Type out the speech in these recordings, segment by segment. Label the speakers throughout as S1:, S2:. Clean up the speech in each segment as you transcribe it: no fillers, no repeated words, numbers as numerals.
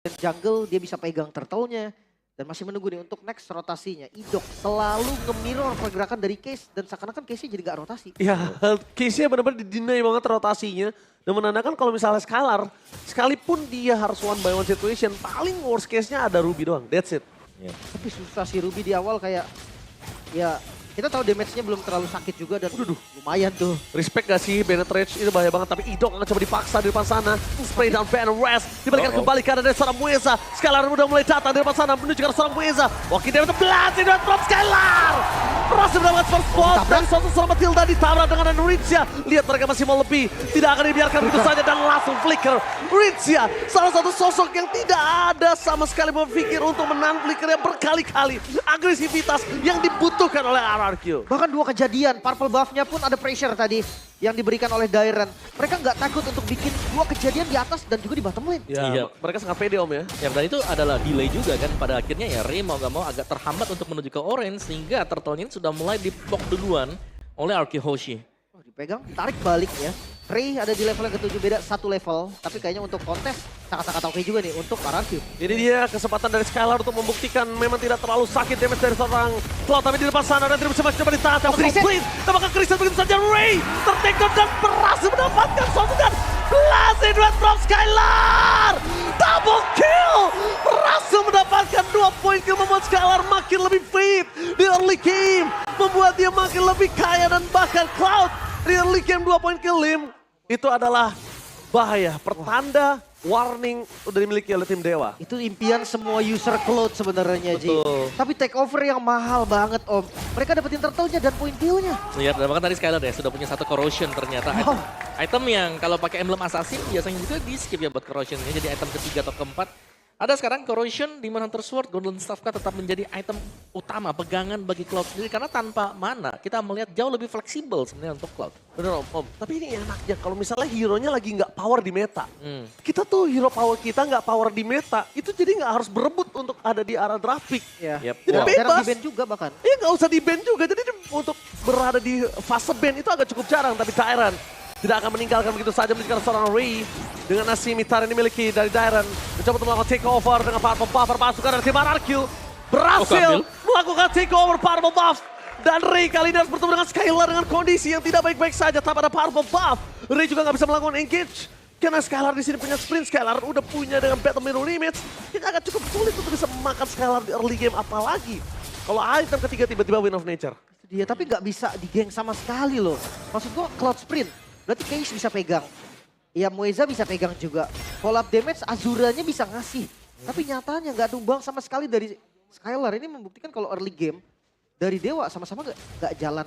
S1: jungle dia bisa pegang turtle-nya. Dan masih menunggu nih untuk next rotasinya. Idok selalu nge-mirror pergerakan dari Case. Dan seakan-akan Case-nya jadi gak rotasi.
S2: Ya, case-nya benar-benar di-deny banget rotasinya. Dan menandakan kalau misalnya Skylar, sekalipun dia harus one by one situation, paling worst case-nya ada Ruby doang. That's it.
S3: Ya.
S1: Tapi susah sih Ruby di awal kayak, ya kita tahu damage-nya belum terlalu sakit juga dan lumayan tuh.
S2: Respect gak sih Bennett Rage, itu bahaya banget. Tapi Idok akan coba dipaksa di depan sana. Spray down Banner Rest, dibalikan kembali karena dari seorang Mueza. Skylar udah mulai datang di depan sana menuju ke seorang Mueza. Walking Damage blast in from Skylar. Berhasil mendapatkan first blood dan suatu seorang Matilda ditabrak dengan Ritzia. Lihat mereka masih mau lebih, tidak akan dibiarkan begitu saja dan langsung flicker. Ritzia, salah satu sosok yang tidak ada sama sekali berpikir untuk menahan flickernya berkali-kali. Agresivitas yang dibutuhkan oleh RRQ.
S1: Bahkan dua kejadian, purple buff-nya pun ada pressure tadi yang diberikan oleh Dairen. Mereka nggak takut untuk bikin dua kejadian di atas dan juga di bottom lane.
S2: Ya,
S3: Iya.
S2: mereka sangat pede om ya.
S3: Ya, dan itu adalah delay juga kan. Pada akhirnya ya Ray mau gak mau agak terhambat untuk menuju ke orange. Sehingga turtle-nya ini sudah mulai dipok duluan oleh Arky Hoshi.
S1: Oh, dipegang, tarik balik ya. Ray ada di level yang ke-7 beda satu level. Tapi kayaknya untuk kontes sangat-sangat oke juga nih untuk RRQ.
S2: Ini dia kesempatan dari Skylar untuk membuktikan memang tidak terlalu sakit damage dari seorang Cloud. Tapi di depan sana dan tidak bisa coba ditahan. Tapi split, tambahkan Kristen begitu saja. Ray tertekot dan berhasil mendapatkan suatu dan blasted red from Skylar. Double kill, berhasil mendapatkan 2 poin kill membuat Skylar makin lebih fit di early game. Membuat dia makin lebih kaya dan bahkan Cloud di early game 2 poin kill Lim. Itu adalah bahaya, pertanda, warning udah dimiliki oleh tim Dewa.
S1: Itu impian semua user Cloud sebenarnya, Ji.
S2: Betul.
S1: Tapi take over yang mahal banget, Om. Mereka dapetin turtle-nya dan point kill-nya.
S3: Lihat, dan bahkan tadi Skylar ya sudah punya satu corrosion ternyata.
S1: Wow.
S3: Item yang kalau pakai emblem assassin biasanya juga di skip ya buat corrosionnya. Jadi item ketiga atau keempat. Ada sekarang corrosion, Demon Hunter Sword, Golden Staff kan tetap menjadi item utama, pegangan bagi Cloud sendiri. Karena tanpa mana, kita melihat jauh lebih fleksibel sebenarnya untuk Cloud.
S2: Bener om. Tapi ini enaknya kalau misalnya hero-nya lagi nggak power di meta. Kita tuh hero power kita nggak power di meta, itu jadi nggak harus berebut untuk ada di arah draft pick.
S1: Ya.
S3: Yep.
S2: Jadi
S3: Wow.
S2: bebas.
S1: Jarang di-ban juga bahkan.
S2: Iya nggak usah di ban juga, jadi untuk berada di fase ban itu agak cukup jarang. Tapi Dairen tidak akan meninggalkan begitu saja meninggalkan seorang Ray dengan asimitar yang dimiliki dari Dairen. Mencoba untuk melakukan take over dengan purple buff pasukan dari tim RRQ. Berhasil melakukan take over purple buff. Dan Ray kali ini harus bertemu dengan Skylar dengan kondisi yang tidak baik-baik saja tanpa ada purple buff. Ray juga nggak bisa melakukan engage. Karena Skylar di sini punya sprint, Skylar udah punya dengan battle mirror limits. Ini agak cukup sulit untuk bisa memakan Skylar di early game apalagi. Kalau item ketiga tiba-tiba Win of Nature.
S1: Dia tapi nggak bisa digeng sama sekali loh. Maksud gua Cloud Sprint, berarti Case bisa pegang. Ya Mueza bisa pegang juga. Follow up damage Azuranya bisa ngasih. Tapi nyatanya nggak tumbang sama sekali dari Skylar. Ini membuktikan kalau early game dari Dewa sama-sama nggak jalan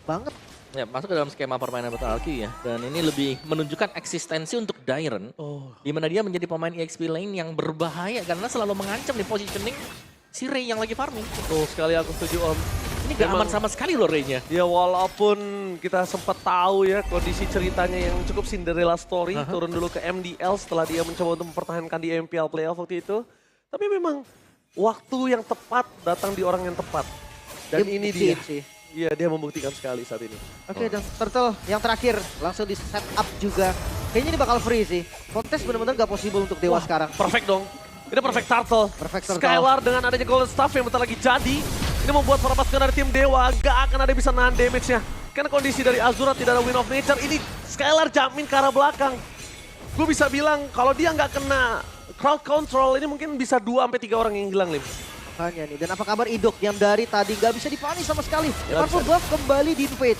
S1: banget.
S3: Ya, masuk ke dalam skema permainan Battle Arky ya. Dan ini lebih menunjukkan eksistensi untuk Dairen. Di mana dia menjadi pemain EXP lane yang berbahaya karena selalu mengancam di positioning si Ray yang lagi farming.
S2: Betul sekali aku setuju om.
S3: Ini gak aman sama sekali loh Ray-nya.
S2: Ya walaupun kita sempat tahu ya kondisi ceritanya yang cukup Cinderella story. Turun dulu ke MDL setelah dia mencoba untuk mempertahankan di MPL playoff waktu itu. Tapi memang waktu yang tepat datang di orang yang tepat. Dan ini dia.
S1: buktiin sih.
S2: Iya dia membuktikan sekali saat ini.
S1: Oke, dan Turtle yang terakhir langsung di set up juga. Kayaknya ini bakal free sih. Kontes benar-benar gak possible untuk Dewa sekarang.
S2: Perfect dong. Ini perfect turtle.
S1: Perfect turtle.
S2: Skylar dengan adanya golden staff yang bentar lagi jadi. Ini membuat para pasukan dari tim Dewa gak akan ada bisa nahan damage-nya. Karena kondisi dari Azura tidak ada Win of Nature. Ini Skylar jamin ke arah belakang. Gue bisa bilang kalau dia nggak kena crowd control ini mungkin bisa 2-3 orang yang hilang Lim.
S1: Makanya nih, dan apa kabar Idok yang dari tadi gak bisa dipanis sama sekali.
S2: Ya,
S1: Purple buff kembali di invade.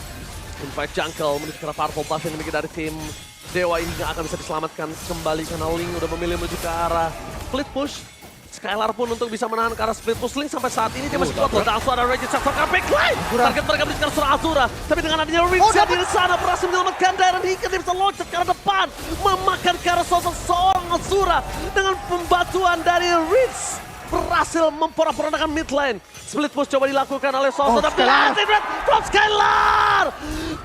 S2: Invite Jungle menuju ke arah purple buff yang dimiliki dari tim Dewa ini nggak akan bisa diselamatkan kembali karena Link udah memilih menuju ke arah split push. Skylar pun untuk bisa menahan ke arah split push Link sampai saat ini dia masih kuat loh. Langsung ada Regis Sector backline. Target mereka menuju ke arah surah Azura. Tapi dengan adanya Rinsa di sana berhasil menyelamatkan Dairen hingga dia bisa loncat ke arah depan. Memakan ke arah sosok seorang Azura dengan pembantuan dari Rinsa. Berhasil memporak-porandakan mid lane. Split push coba dilakukan oleh Soso. Dan blasted red from Skylar.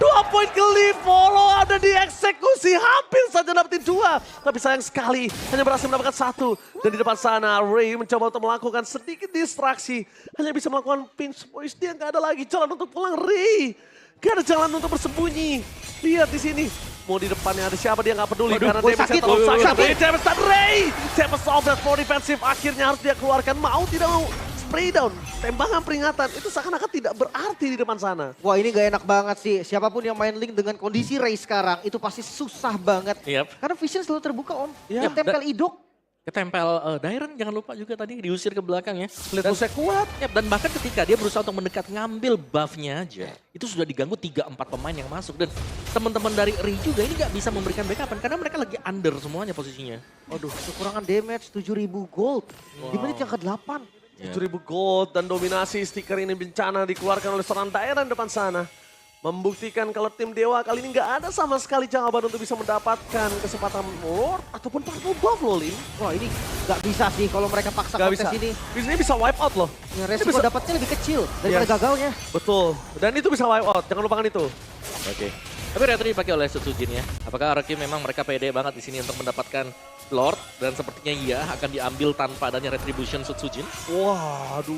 S2: 2 poin ke lead, follow ada dieksekusi. Hampir saja dapetin 2. Tapi sayang sekali hanya berhasil mendapatkan 1. Dan di depan sana Ray mencoba untuk melakukan sedikit distraksi. Hanya bisa melakukan pinch voice. Dia nggak ada lagi jalan untuk pulang Ray. Gak ada jalan untuk bersembunyi. Lihat di sini. Mau di depannya ada siapa dia nggak peduli.
S1: Waduh,
S2: Karena
S1: boy,
S2: damage-nya
S1: sakit.
S2: terlalu
S1: Woy,
S2: sakit.
S1: sakit.
S2: Dari Tempest dan Ray. Tempest of that for defensive akhirnya harus dia keluarkan. Mau tidak mau. Spray down. Tembakan peringatan. Itu seakan-akan tidak berarti di depan sana.
S1: Wah ini gak enak banget sih. Siapapun yang main Link dengan kondisi Ray sekarang itu pasti susah banget.
S3: Yep.
S1: Karena vision selalu terbuka om.
S2: Iya.
S1: Yang tempel idok.
S3: Ketempel Dairon jangan lupa juga tadi diusir ke belakang ya.
S2: Split push-nya kuat.
S3: Yap, dan bahkan ketika dia berusaha untuk mendekat ngambil buff-nya aja, itu sudah diganggu 3-4 pemain yang masuk. Dan teman-teman dari Ri juga ini nggak bisa memberikan backupan karena mereka lagi under semuanya posisinya.
S1: Waduh kekurangan damage 7.000 gold. Di menit yang ke-8.
S2: 7.000 gold dan dominasi stiker ini bencana dikeluarkan oleh seorang daerah depan sana. Membuktikan kalau tim Dewa kali ini nggak ada sama sekali jawaban untuk bisa mendapatkan kesempatan Lord ataupun Purple Buff loh, Lim.
S1: Wah ini gak bisa sih kalau mereka paksa
S2: Nggak
S1: kontes
S2: bisa.
S1: ini.
S2: Ini bisa wipe out loh.
S1: Ya,
S2: Ini
S1: resiko
S2: bisa-
S1: dapatnya lebih kecil daripada
S2: Yes.
S1: gagalnya.
S2: Betul. Dan itu bisa wipe out, jangan lupakan itu.
S3: Oke. Tapi Retro dipakai oleh Setsujin ya. Apakah Araki memang mereka pede banget di sini untuk mendapatkan Lord dan sepertinya iya akan diambil tanpa adanya Retribution Setsujin.
S2: Waduh,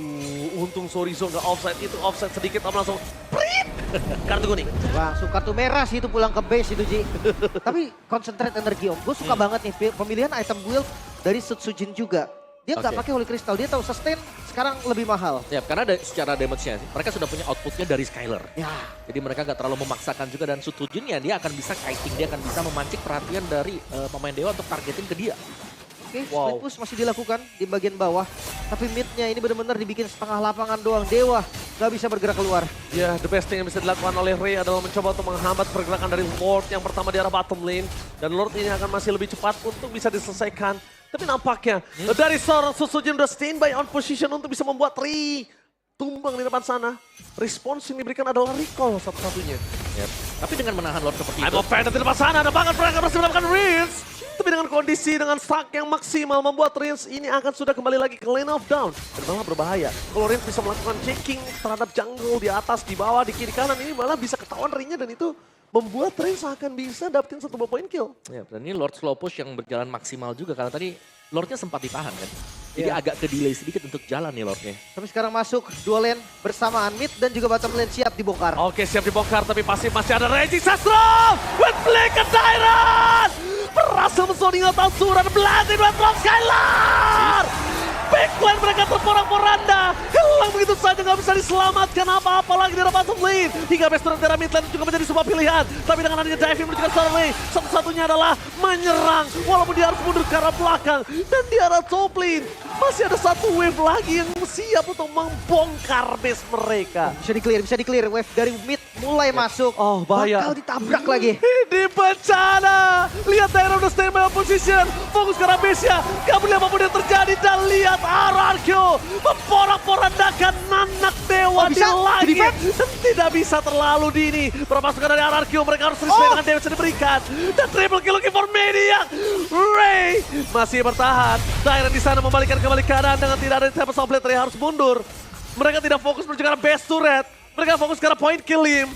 S2: untung Sorizo nggak offside itu offside sedikit om langsung prit kartu kuning.
S1: Langsung kartu merah sih itu pulang ke base itu Ji. Tapi concentrate energi om. Gue suka banget nih pemilihan item build dari Setsujin juga. Dia nggak
S3: Oke.
S1: pakai Holy Crystal, dia tahu sustain sekarang lebih mahal.
S3: Ya, karena secara damage-nya mereka sudah punya outputnya dari Skylar.
S1: Ya,
S3: Jadi mereka nggak terlalu memaksakan juga dan Setsujin ya dia akan bisa kiting, dia akan bisa memancing perhatian dari pemain Dewa untuk targeting ke dia.
S1: oke,
S2: Wow.
S1: split push masih dilakukan di bagian bawah. Tapi midnya ini benar-benar dibikin setengah lapangan doang. Dewa nggak bisa bergerak keluar.
S2: Ya, the best thing yang bisa dilakukan oleh Ray adalah mencoba untuk menghambat pergerakan dari Lord yang pertama di arah bottom lane. Dan Lord ini akan masih lebih cepat untuk bisa diselesaikan. Tapi nampaknya dari seorang Setsujin udah standby on position untuk bisa membuat Ray tumbang di depan sana. Respons yang diberikan adalah recall satu-satunya.
S3: Yep. Tapi dengan menahan Lord seperti
S2: I'm
S3: itu,
S2: offended di depan sana, ada banget mereka berhasil mendapatkan Rinse. Tapi dengan kondisi, dengan stack yang maksimal membuat Rinse ini akan sudah kembali lagi ke lane of down. Dan malah berbahaya. Kalau Rinse bisa melakukan checking terhadap jungle di atas, di bawah, di kiri kanan, ini malah bisa ketahuan ringnya dan itu membuat Rinse akan bisa dapetin satu buah point kill.
S3: ya, dan ini Lord slow push yang berjalan maksimal juga karena tadi Lordnya sempat ditahan kan. Jadi
S1: Iya.
S3: agak ke delay sedikit untuk jalan nih Lordnya.
S1: Tapi sekarang masuk dua lane bersamaan mid dan juga bottom lane siap dibongkar.
S2: Oke, siap dibongkar, tapi pasti masih ada Reggie Sastro! With Blink and Tyrant! Berhasil mensoning out Azura, Blazing Red from Skylar! Backline mereka terporak-poranda, hilang begitu saja nggak bisa diselamatkan apa-apa lagi di arah bottom lane. Hingga best turret dari mid lane juga menjadi sebuah pilihan. Tapi dengan adanya diving menuju ke Star Lane, satu-satunya adalah menyerang. Walaupun dia harus mundur ke arah belakang. Dan di arah top lane, masih ada satu wave lagi yang siap untuk membongkar base mereka.
S1: Bisa di clear wave dari mid mulai masuk.
S2: Oh, bahaya.
S1: Bakal ditabrak lagi.
S2: Ini bencana. Lihat daerah udah stay by position. Fokus ke arah base-nya. Gak boleh apapun yang terjadi. Dan lihat Ararkyo memporak-porandakan nanak Dewa
S1: Oh,
S2: di
S1: bisa?
S2: langit.
S1: Di-defend?
S2: Dan tidak bisa terlalu dini. Berpasukan dari Ararkyo. Mereka harus respect dengan damage yang diberikan. Dan triple kill looking for Maniac. Ray masih bertahan. Daerah di sana membalikan kembali kanan dengan tidak ada Tempest of Blade. Ray harus mundur. Mereka tidak fokus menuju ke arah base turret. Mereka fokus ke arah point kill him.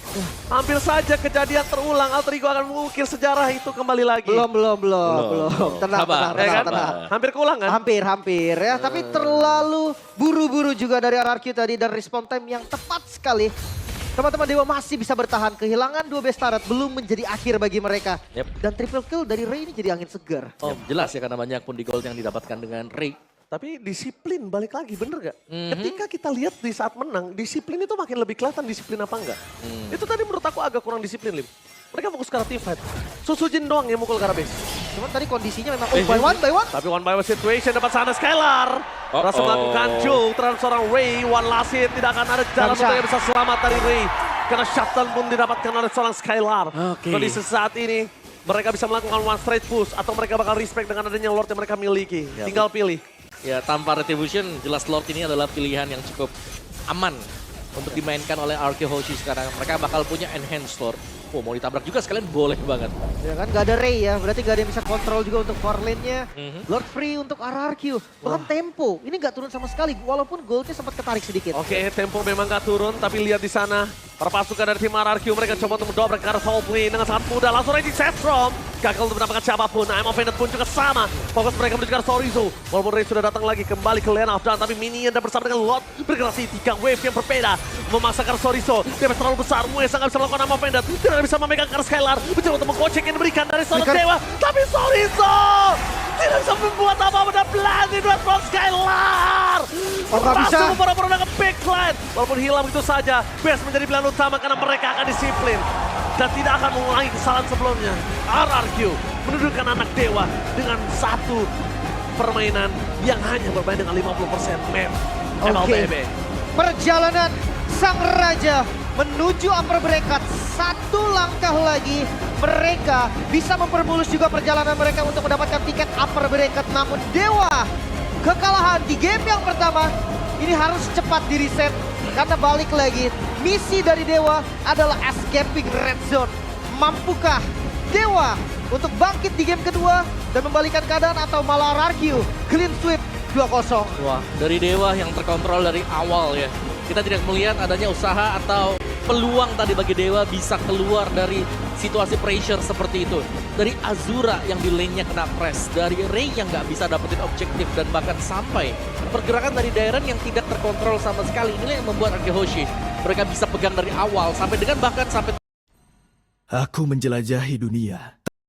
S2: Hampir saja kejadian terulang. Alter Ego akan mengukir sejarah itu kembali lagi.
S1: Belum.
S3: Belum.
S1: Tenang,
S3: Sabar,
S2: Ya kan?
S1: tenang.
S2: Hampir keulang kan?
S1: Hampir ya. Tapi terlalu buru-buru juga dari RRQ tadi dan respon time yang tepat sekali. Teman-teman Dewa masih bisa bertahan. Kehilangan 2 best turret belum menjadi akhir bagi mereka.
S3: Yep.
S1: Dan triple kill dari Ray ini jadi angin segar.
S3: Oh, jelas ya karena banyak pun di gold yang didapatkan dengan Ray.
S2: Tapi disiplin balik lagi, bener gak? Ketika kita lihat di saat menang, disiplin itu makin lebih kelihatan disiplin apa enggak. Itu tadi menurut aku agak kurang disiplin, Lim. Mereka fokus ke arah team fight. Setsujin doang yang mukul ke arah base.
S1: Cuman tadi kondisinya memang by one.
S2: Tapi one by one situation dapat sana Skylar. Berhasil melakukan juke terhadap seorang Ray. One last hit, tidak akan ada jalan
S1: bisa.
S2: untuk yang bisa selamat dari Ray. Karena shutdown pun didapatkan oleh seorang Skylar.
S3: Oke.
S2: Kondisi saat ini, mereka bisa melakukan one straight push. Atau mereka bakal respect dengan adanya Lord yang mereka miliki.
S3: Ya,
S2: Tinggal pilih.
S3: Ya tanpa Retribution jelas Lord ini adalah pilihan yang cukup aman untuk dimainkan oleh RRQ Hoshi sekarang. Mereka bakal punya enhanced Lord. Oh mau ditabrak juga sekalian boleh banget.
S1: Ya kan gak ada Ray ya, berarti gak ada yang bisa kontrol juga untuk core lane-nya. Lord free untuk RRQ. Bahkan tempo, ini gak turun sama sekali walaupun goldnya sempat ketarik sedikit.
S2: Oke, tempo memang gak turun, tapi lihat di sana. Para pasukan dari tim RRQ, mereka coba untuk mendobrak ke arah top lane dengan sangat mudah. Langsung Raging Setstrom. Gagal untuk mendapatkan siapapun. I'm Offended pun juga sama. Fokus mereka menuju ke arah Sorizo. Walaupun Ray sudah datang lagi kembali ke lane of down, tapi minion dan bersama dengan Lot bergerak 3 wave yang berbeda. memaksakan Soriso. Damage terlalu besar, Muesa nggak bisa melakukan apa Pendat. Tidak bisa memegang Kar Skylar. Mencoba untuk menggocek yang diberikan dari seorang
S1: Flicker.
S2: Dewa. Tapi Soriso tidak bisa membuat apa-apa dan blinding buat Front Skylar.
S1: Oh, nggak bisa.
S2: Langsung membawa ke backline. Walaupun hilang begitu saja, Best menjadi pilihan utama karena mereka akan disiplin. Dan tidak akan mengulangi kesalahan sebelumnya. RRQ menundukkan anak Dewa dengan satu permainan yang hanya bermain dengan 50% map. MLBB.
S1: Perjalanan sang raja menuju upper bracket. Satu langkah lagi mereka bisa mempermulus juga perjalanan mereka untuk mendapatkan tiket upper bracket. Namun Dewa kekalahan di game yang pertama ini harus cepat di reset karena balik lagi. Misi dari Dewa adalah escaping red zone. Mampukah Dewa untuk bangkit di game kedua dan membalikan keadaan atau malah RRQ clean sweep 2-0?
S3: Wah, dari Dewa yang terkontrol dari awal ya. Kita tidak melihat adanya usaha atau peluang tadi bagi Dewa bisa keluar dari situasi pressure seperti itu. Dari Azura yang di lane-nya kena press, dari Ray yang nggak bisa dapetin objektif dan bahkan sampai pergerakan dari Dairen yang tidak terkontrol sama sekali. Inilah yang membuat Akehoshi mereka bisa pegang dari awal sampai dengan bahkan sampai
S4: Aku menjelajahi dunia